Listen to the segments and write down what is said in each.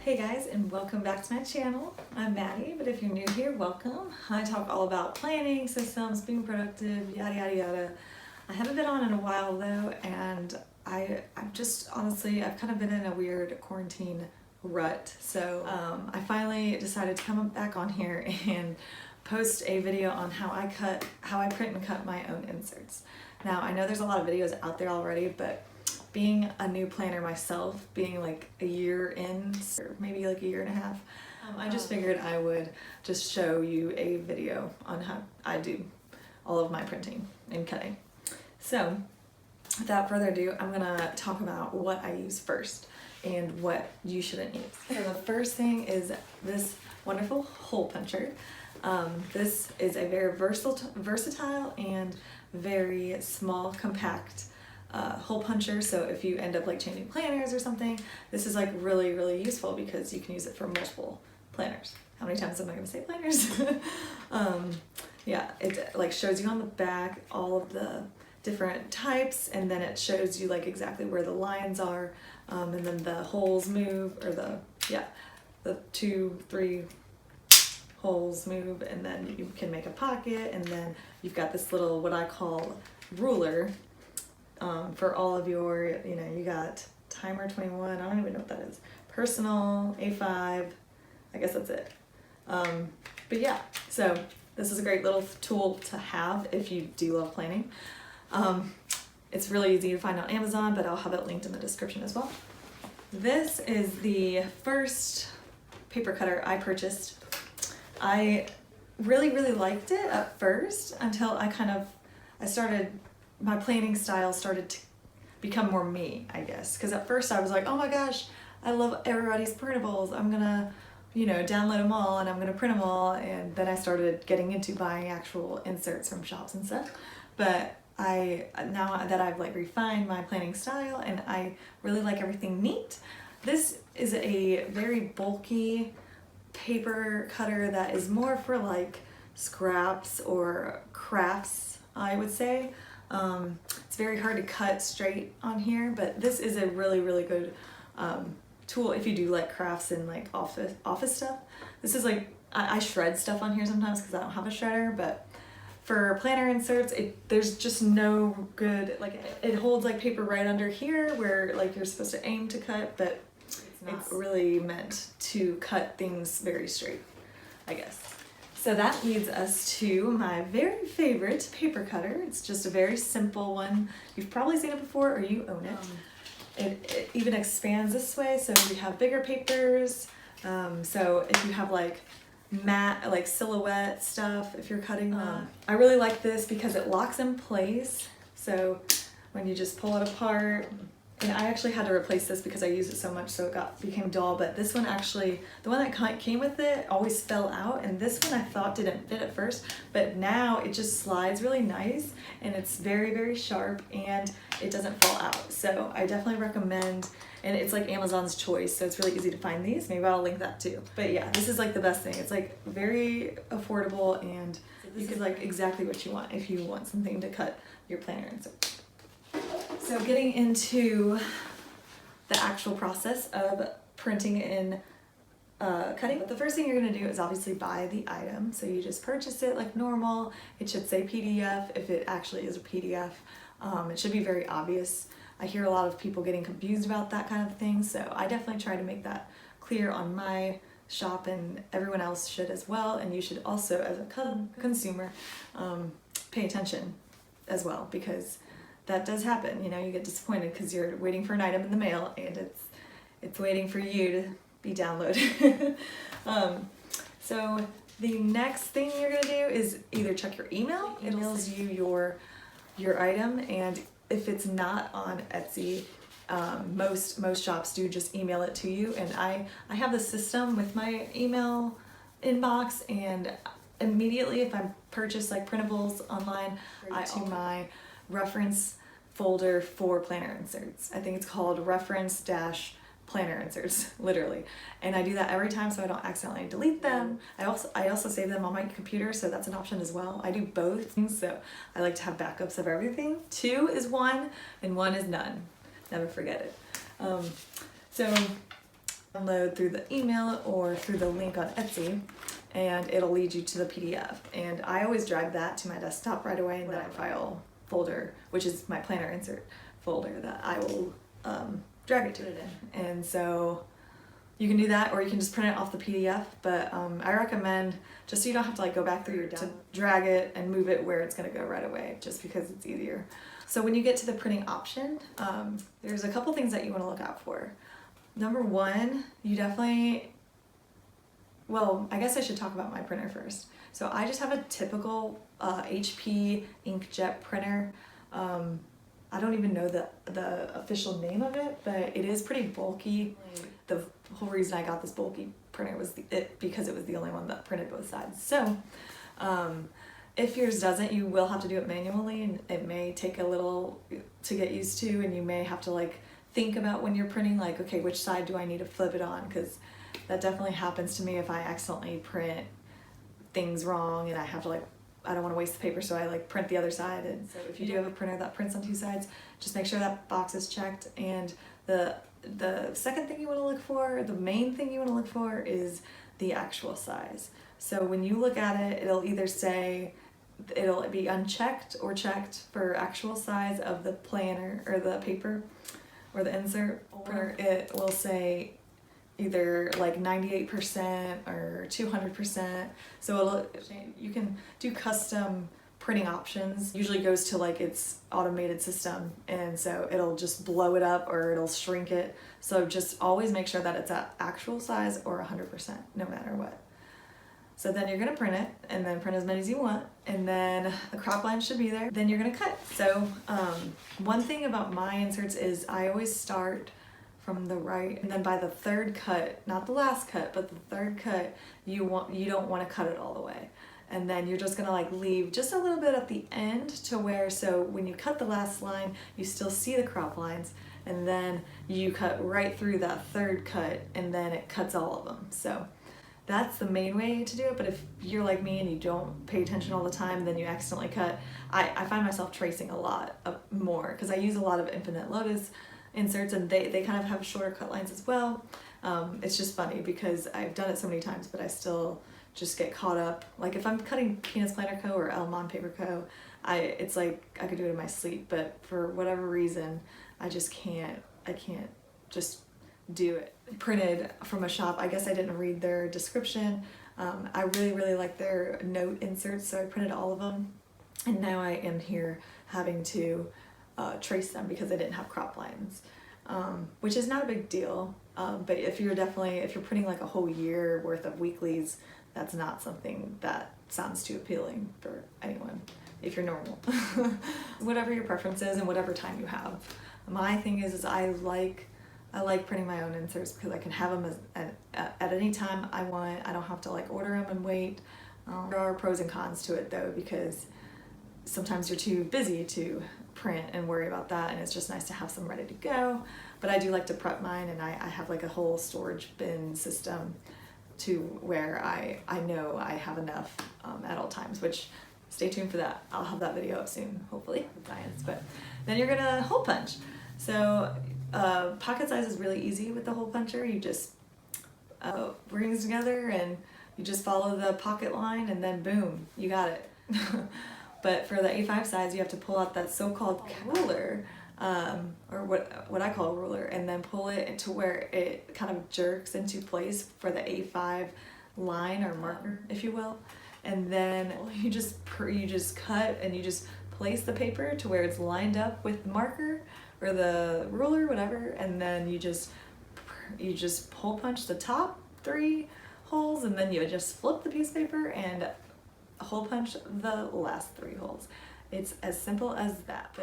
Hey guys, and welcome back to my channel. I'm Maddie, but if you're new here, welcome. I talk all about planning, systems, being productive, yada yada yada. I haven't been on in a while though, and I'm just honestly, I've kind of been in a weird quarantine rut. So I finally decided to come back on here and post a video on how I print and cut my own inserts. Now I know there's a lot of videos out there already, but being a new planner myself, being like a year in, or maybe like a year and a half, I just figured I would just show you a video on how I do all of my printing and cutting. So without further ado, I'm gonna talk about what I use first and what you shouldn't use. So the first thing is this wonderful hole puncher. This is a very versatile and very small, compact hole puncher. So if you end up like changing planners or something, this is like really useful because you can use it for multiple planners. How many times am I going to say planners? Yeah, it like shows you on the back all of the different types, and then it shows you like exactly where the lines are, and then the holes move, or the 2-3 holes move, and then you can make a pocket, and then you've got this little, what I call, ruler. For all of your, you got timer 21, I don't even know what that is, personal, A5, I guess that's it. But yeah, so this is a great little tool to have if you do love planning. It's really easy to find on Amazon, but I'll have it linked in the description as well. This is the first paper cutter I purchased. I really liked it at first until my planning style started to become more me, I guess. Because at first I was like, oh my gosh, I love everybody's printables. I'm gonna, download them all and I'm gonna print them all. And then I started getting into buying actual inserts from shops and stuff. But now that I've like refined my planning style and I really like everything neat, this is a very bulky paper cutter that is more for like scraps or crafts, I would say. It's very hard to cut straight on here, but this is a really good tool if you do like crafts and like office stuff. This is like, I shred stuff on here sometimes because I don't have a shredder, but for planner inserts, there's just no good, like it holds like paper right under here where like you're supposed to aim to cut, but it's really meant to cut things very straight, I guess. So that leads us to my very favorite paper cutter. It's just a very simple one. You've probably seen it before or you own it. It even expands this way, so you have bigger papers. So if you have like matte, like silhouette stuff, if you're cutting them. I really like this because it locks in place. So when you just pull it apart, and I actually had to replace this because I used it so much so it became dull, but this one actually, the one that came with it always fell out, and this one I thought didn't fit at first, but now it just slides really nice, and it's very sharp, and it doesn't fall out. So I definitely recommend, and it's like Amazon's choice, so it's really easy to find these. Maybe I'll link that too. But yeah, this is like the best thing. It's like very affordable, and you can like exactly what you want if you want something to cut your planner insert. So getting into the actual process of printing and cutting, the first thing you're going to do is obviously buy the item. So you just purchase it like normal. It should say PDF if it actually is a PDF. It should be very obvious. I hear a lot of people getting confused about that kind of thing, so I definitely try to make that clear on my shop, and everyone else should as well, and you should also, as a consumer, pay attention as well, because that does happen. You get disappointed because you're waiting for an item in the mail and it's waiting for you to be downloaded. So the next thing you're gonna do is either check your email. It emails you your item, and if it's not on Etsy, most shops do just email it to you. And I have the system with my email inbox, and immediately if I purchase like printables online, I to my reference folder for planner inserts. I think it's called reference-planner inserts, literally. And I do that every time so I don't accidentally delete them. I also save them on my computer, so that's an option as well. I do both, so I like to have backups of everything. 2 is 1 and 1 is none. Never forget it. So Download through the email or through the link on Etsy, and it'll lead you to the PDF. And I always drag that to my desktop right away in that file folder, which is my planner insert folder that I will drag it to it in. And so you can do that, or you can just print it off the PDF, but I recommend, just so you don't have to like go back through to drag it and move it where it's gonna go right away, just because it's easier. So when you get to the printing option, there's a couple things that you wanna look out for. Number one, you definitely, well, I guess I should talk about my printer first. So I just have a typical HP inkjet printer. I don't even know the official name of it, but it is pretty bulky. The whole reason I got this bulky printer was because it was the only one that printed both sides. So if yours doesn't, you will have to do it manually, and it may take a little to get used to, and you may have to like think about when you're printing, like, okay, which side do I need to flip it on? Because that definitely happens to me if I accidentally print things wrong and I have to like, I don't want to waste the paper, so I like print the other side. And so if you do have a printer that prints on two sides, just make sure that box is checked. And the second thing you want to look for, the main thing you want to look for, is the actual size. So when you look at it, it'll either say, it'll be unchecked or checked for actual size of the planner or the paper or the insert printer. It will say either like 98% or 200%. So you can do custom printing options. Usually goes to like its automated system, and so it'll just blow it up or it'll shrink it. So just always make sure that it's at actual size or 100%, no matter what. So then you're gonna print it, and then print as many as you want, and then the crop line should be there. Then you're gonna cut. So one thing about my inserts is I always start from the right, and then by the third cut, not the last cut, but the third cut, you don't want to cut it all the way. And then you're just gonna like leave just a little bit at the end to where, so when you cut the last line, you still see the crop lines, and then you cut right through that third cut, and then it cuts all of them. So that's the main way to do it. But if you're like me and you don't pay attention all the time, then you accidentally cut. I find myself tracing a lot more because I use a lot of Infinite Lotus inserts, and they kind of have shorter cut lines as well. It's just funny because I've done it so many times, but I still just get caught up. Like if I'm cutting Peanuts Planner Co. or Elmon Paper Co., it's like I could do it in my sleep, but for whatever reason, I can't just do it. Printed from a shop, I guess I didn't read their description. I really like their note inserts, so I printed all of them, and now I am here having to trace them because I didn't have crop lines, which is not a big deal, but if you're printing like a whole year worth of weeklies, that's not something that sounds too appealing for anyone if you're normal. Whatever your preference is and whatever time you have. My thing is I like printing my own inserts because I can have them at any time I want. I don't have to like order them and wait. There are pros and cons to it though, because sometimes you're too busy to print and worry about that, and it's just nice to have some ready to go. But I do like to prep mine, and I have like a whole storage bin system to where I know I have enough at all times, which stay tuned for that. I'll have that video up soon, hopefully, with science. But then you're gonna hole punch. So pocket size is really easy with the hole puncher. You just rings together and you just follow the pocket line, and then boom, you got it. But for the A5 size, you have to pull out that so-called ruler, or what I call a ruler, and then pull it to where it kind of jerks into place for the A5 line or marker, if you will. And then you just cut and you just place the paper to where it's lined up with the marker or the ruler, whatever, and then you just hole punch the top 3 holes, and then you just flip the piece of paper and hole punch the last 3 holes. It's as simple as that.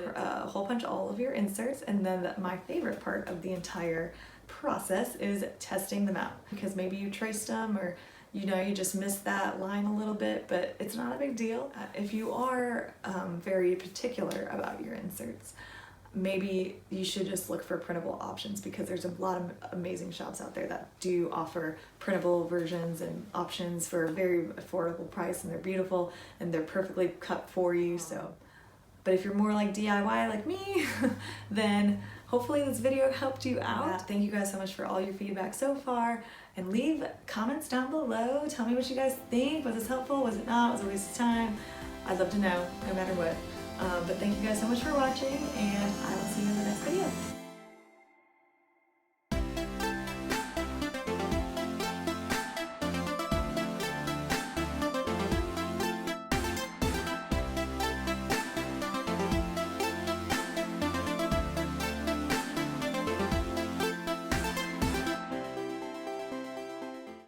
Hole punch all of your inserts, and then my favorite part of the entire process is testing them out, because maybe you traced them, or you just missed that line a little bit, but it's not a big deal. If you are very particular about your inserts, maybe you should just look for printable options, because there's a lot of amazing shops out there that do offer printable versions and options for a very affordable price, and they're beautiful and they're perfectly cut for you. So, but if you're more like DIY like me, then hopefully this video helped you out. Thank you guys so much for all your feedback so far, and leave comments down below. Tell me what you guys think. Was this helpful? Was it not? Was it a waste of time? I'd love to know, no matter what. But thank you guys so much for watching, and I will see you in the next video.